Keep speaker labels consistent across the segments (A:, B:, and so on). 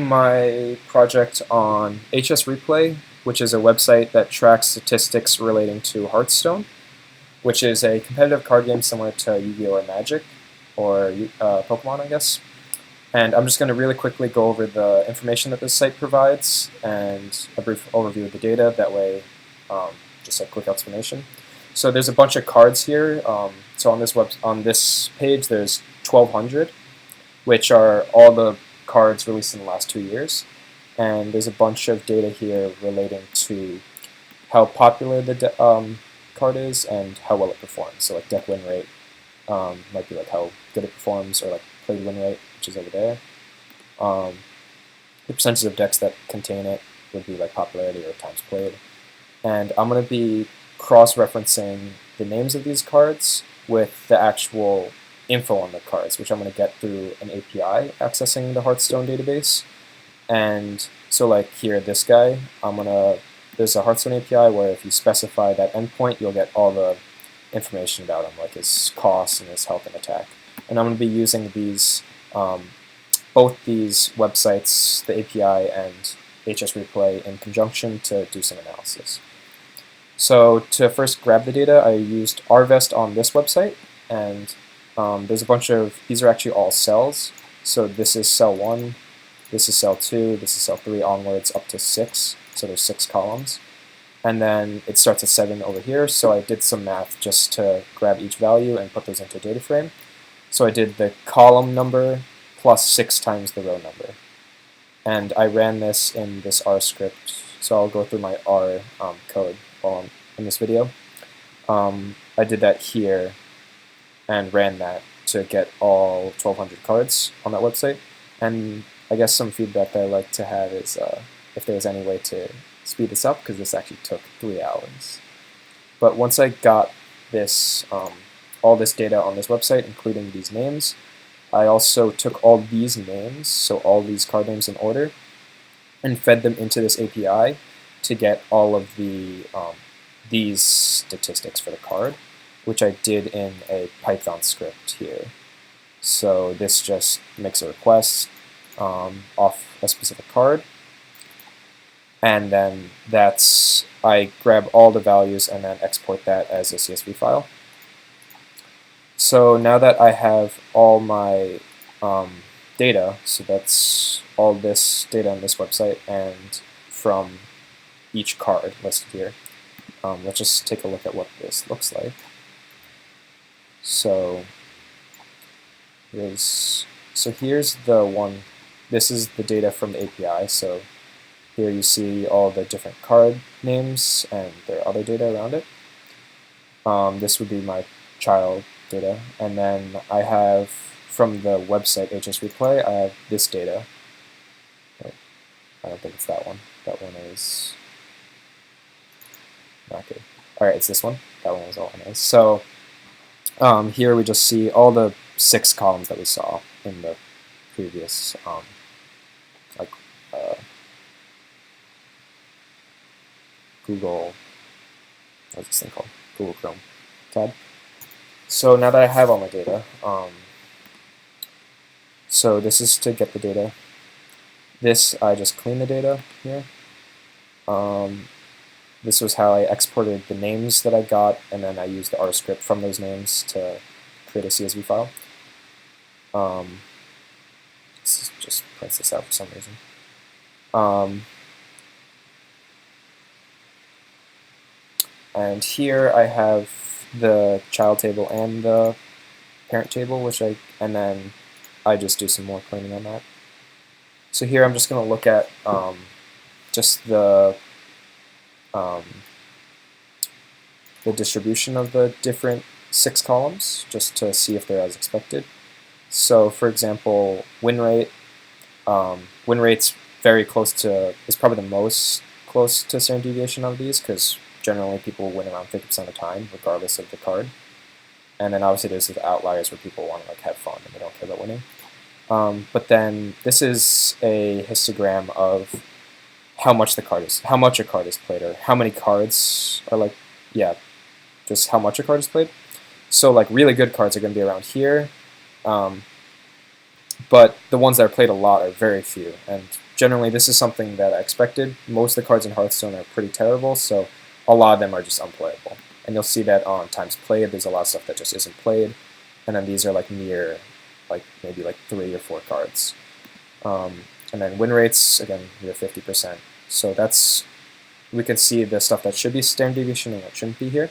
A: My project on HS Replay, which is a website that tracks statistics relating to Hearthstone, which is a competitive card game similar to Yu-Gi-Oh! Or Magic, or Pokemon, I guess. And I'm just going to really quickly go over the information that this site provides and a brief overview of the data. That way, just a quick explanation. So there's a bunch of cards here. So on this page, there's 1,200, which are all the cards released in the last 2 years. And there's a bunch of data here relating to how popular the card is and how well it performs. So like deck win rate might be like how good it performs, or like played win rate, which is over there. The percentage of decks that contain it would be like popularity or times played. And I'm going to be cross-referencing the names of these cards with the actual info on the cards, which I'm going to get through an API accessing the Hearthstone database. And so like here, this guy, there's a Hearthstone API where if you specify that endpoint, you'll get all the information about him, like his cost and his health and attack. And I'm going to be using these, both these websites, the API and HS Replay, in conjunction to do some analysis. So to first grab the data, I used Rvest on this website, and there's a bunch of, these are actually all cells. So this is cell 1, this is cell 2, this is cell 3 onwards up to 6, so there's 6 columns. And then it starts at 7 over here, so I did some math just to grab each value and put those into a data frame. So I did the column number plus 6 times the row number. And I ran this in this R script, so I'll go through my R code while I'm in this video. I did that here and ran that to get all 1,200 cards on that website. And I guess some feedback that I like to have is if there's any way to speed this up, because this actually took 3 hours. But once I got this, all this data on this website, including these names, I also took all these names, so all these card names in order, and fed them into this API to get all of the these statistics for the card, which I did in a Python script here. So this just makes a request off a specific card, and then I grab all the values and then export that as a CSV file. So now that I have all my data, so that's all this data on this website and from each card listed here, let's just take a look at what this looks like. So here's the one. This is the data from the API. So here you see all the different card names and their other data around it. This would be my child data, and then I have from the website HS Replay, I have this data. I don't think it's that one. That one is not good. All right, it's this one. That one was all it is. So here we just see all the 6 columns that we saw in the previous Google, what's this thing called? Google Chrome tab. So now that I have all my data, so this is to get the data. This, I just clean the data here. This was how I exported the names that I got, and then I used the R script from those names to create a CSV file. This just prints this out for some reason. And here I have the child table and the parent table, and then I just do some more cleaning on that. So here I'm just going to look at just the distribution of the different 6 columns, just to see if they're as expected. So for example, win rate. Win rate's very close to, is probably the most close to standard deviation of these, because generally people win around 50% of the time, regardless of the card. And then obviously there's the outliers where people want to like have fun and they don't care about winning. But then this is a histogram of how much a card is played, or how many cards are like, yeah, just how much a card is played. So like really good cards are going to be around here, but the ones that are played a lot are very few, and generally this is something that I expected. Most of the cards in Hearthstone are pretty terrible, so a lot of them are just unplayable. And you'll see that on times played, there's a lot of stuff that just isn't played, and then these are like near, like maybe like 3 or 4 cards. And then win rates, again, near 50%. So that's, we can see the stuff that should be standard deviation and what shouldn't be here.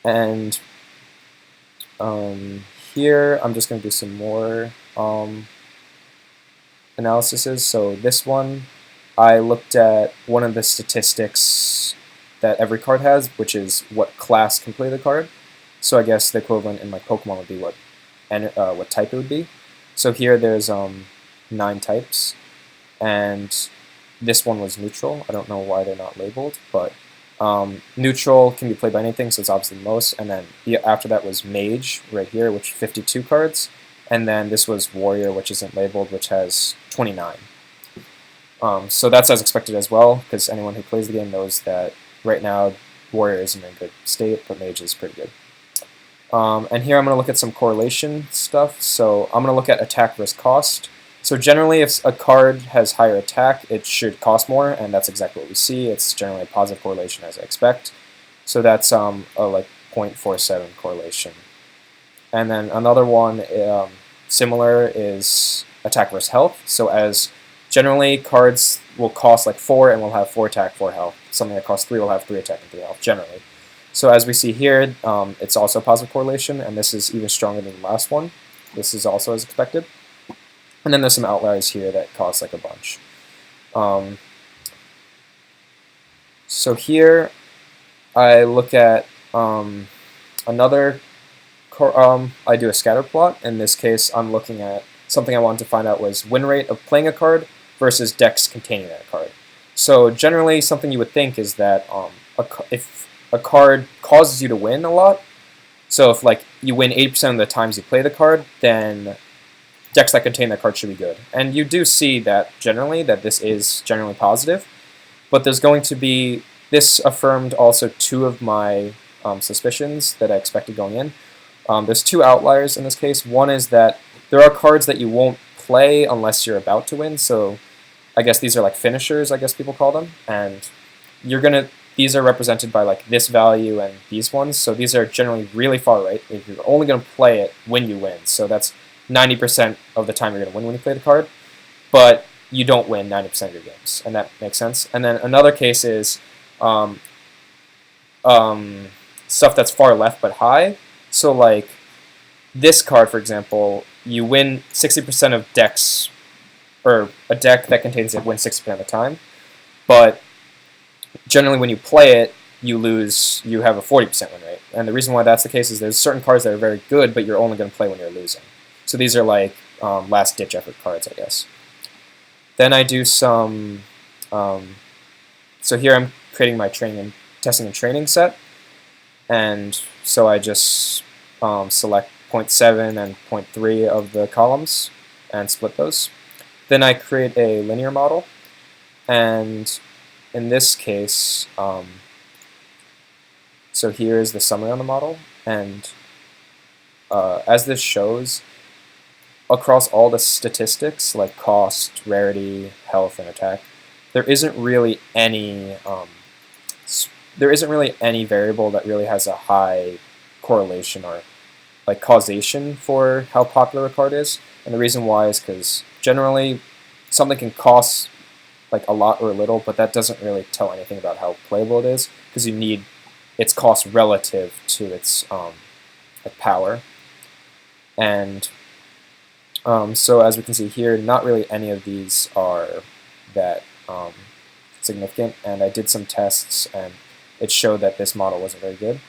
A: And here, I'm just going to do some more analyses. So this one, I looked at one of the statistics that every card has, which is what class can play the card. So I guess the equivalent in my Pokemon would be what type it would be. So here there's 9 types, and this one was neutral. I don't know why they're not labeled, but neutral can be played by anything, so it's obviously the most. And then after that was Mage right here, which 52 cards, and then this was Warrior, which isn't labeled, which has 29. So that's as expected as well, because anyone who plays the game knows that right now Warrior isn't in good state, but Mage is pretty good. And here I'm going to look at some correlation stuff. So I'm going to look at attack versus cost. So generally, if a card has higher attack, it should cost more, and that's exactly what we see. It's generally a positive correlation as I expect. So that's a like 0.47 correlation. And then another one similar is attack versus health. So as generally cards will cost like 4 and will have 4 attack, 4 health. Something that costs 3 will have 3 attack and 3 health generally. So as we see here, it's also a positive correlation, and this is even stronger than the last one. This is also as expected. And then there's some outliers here that cost like a bunch. So here I look at another, I do a scatter plot. In this case, I'm looking at something I wanted to find out was win rate of playing a card versus decks containing that card. So generally, something you would think is that if a card causes you to win a lot, so if like you win 80% of the times you play the card, then decks that contain that card should be good. And you do see that generally, that this is generally positive, but there's going to be, this affirmed also 2 of my suspicions that I expected going in. There's 2 outliers in this case. One is that there are cards that you won't play unless you're about to win, so I guess these are like finishers, I guess people call them, and these are represented by like this value and these ones, so these are generally really far right. If you're only going to play it when you win, so that's 90% of the time you're going to win when you play the card, but you don't win 90% of your games, and that makes sense. And then another case is stuff that's far left but high. So like this card, for example, you win 60% of decks, or a deck that contains it wins 60% of the time, but generally when you play it, you lose, you have a 40% win rate. And the reason why that's the case is there's certain cards that are very good, but you're only going to play when you're losing. So these are like last-ditch effort cards, I guess. Then I do some, so here I'm creating my testing and training set. And so I just select 0.7 and 0.3 of the columns and split those. Then I create a linear model. And in this case, so here is the summary on the model. And as this shows, across all the statistics like cost, rarity, health, and attack, there isn't really any variable that really has a high correlation or like causation for how popular a card is. And the reason why is because generally something can cost like a lot or a little, but that doesn't really tell anything about how playable it is, because you need its cost relative to its like power. And so as we can see here, not really any of these are that significant, and I did some tests and it showed that this model wasn't very good.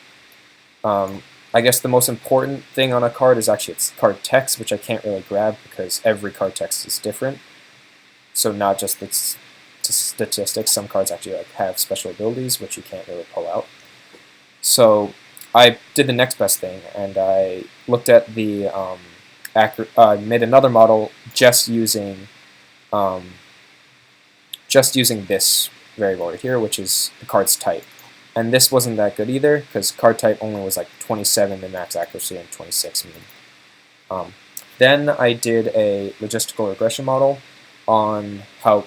A: I guess the most important thing on a card is actually its card text, which I can't really grab because every card text is different. So not just its statistics, some cards actually like have special abilities which you can't really pull out. So I did the next best thing, and I looked at the made another model just using this variable right here, which is the card's type. And this wasn't that good either, because card type only was like 27 in max accuracy and 26 mean. Then I did a logistical regression model on how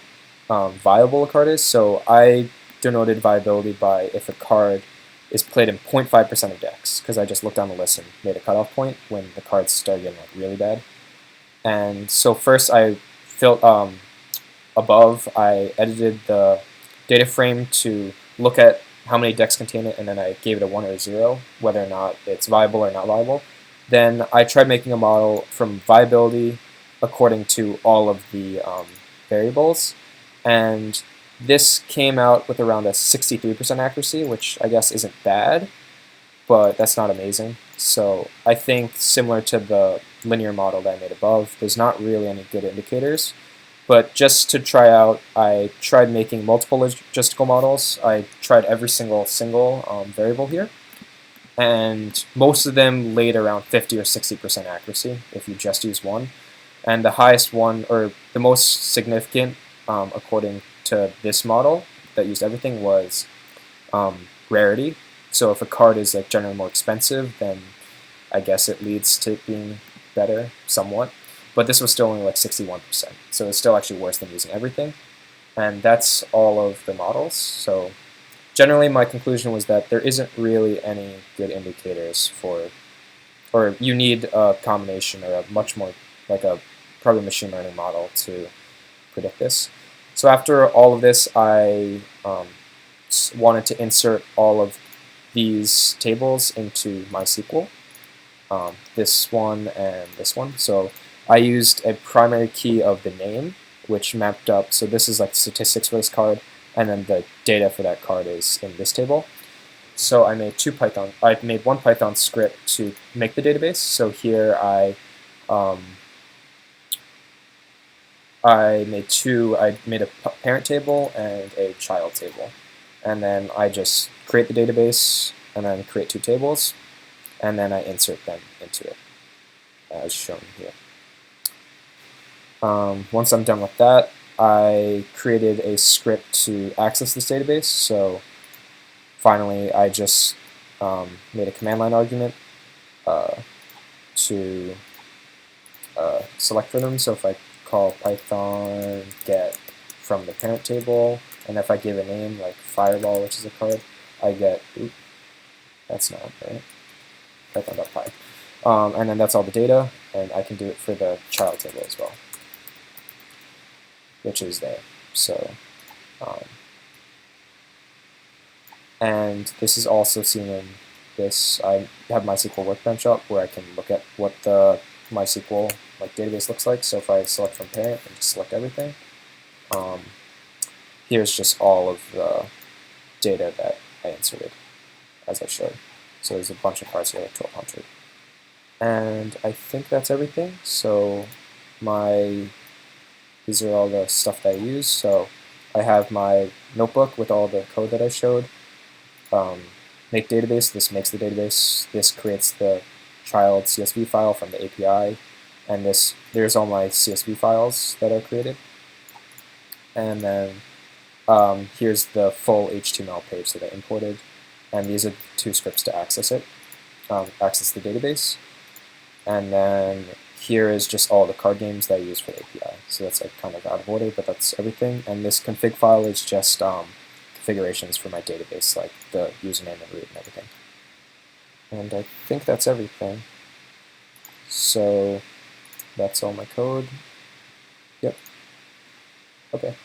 A: viable a card is. So I denoted viability by if a card is played in 0.5% of decks, because I just looked down the list and made a cutoff point when the cards started getting like really bad. And so first I filled above, I edited the data frame to look at how many decks contain it, and then I gave it a 1 or a 0, whether or not it's viable or not viable. Then I tried making a model from viability according to all of the variables, and this came out with around a 63% accuracy, which I guess isn't bad, but that's not amazing. So I think similar to the linear model that I made above, there's not really any good indicators. But just to try out, I tried making multiple logistical models. I tried every single variable here, and most of them laid around 50 or 60% accuracy if you just use one. And the highest one, or the most significant, according to this model that used everything, was rarity. So if a card is like generally more expensive, then I guess it leads to it being better somewhat. But this was still only like 61%, so it's still actually worse than using everything. And that's all of the models. So generally my conclusion was that there isn't really any good indicators for, or you need a combination or a much more, like a probably machine learning model to predict this. So after all of this, I wanted to insert all of these tables into MySQL, this one and this one. So I used a primary key of the name, which mapped up, so this is like statistics for this card, and then the data for that card is in this table. So I made one Python script to make the database. So here I made a parent table and a child table. And then I just create the database, and then create two tables, and then I insert them into it, as shown here. Once I'm done with that, I created a script to access this database. So finally, I just made a command line argument to select for them. So if I call Python get from the parent table, and if I give a name like Fireball, which is a card, I get, that's not right, Python.py. And then that's all the data, and I can do it for the child table as well, which is there. So, and this is also seen in this. I have MySQL Workbench up where I can look at what the MySQL database looks like. So if I select from parent and just select everything, here's just all of the data that I inserted, as I showed. So there's a bunch of cards here, like 1,200. And I think that's everything. So these are all the stuff that I use. So I have my notebook with all the code that I showed. Make database, this makes the database. This creates the child CSV file from the API. And there's all my CSV files that are created. And then here's the full HTML page that I imported. And these are two scripts to access it, access the database. And then here is just all the card games that I use for the API. So that's like kind of out of order, but that's everything. And this config file is just configurations for my database, like the username and root and everything. And I think that's everything. So that's all my code. Yep. Okay.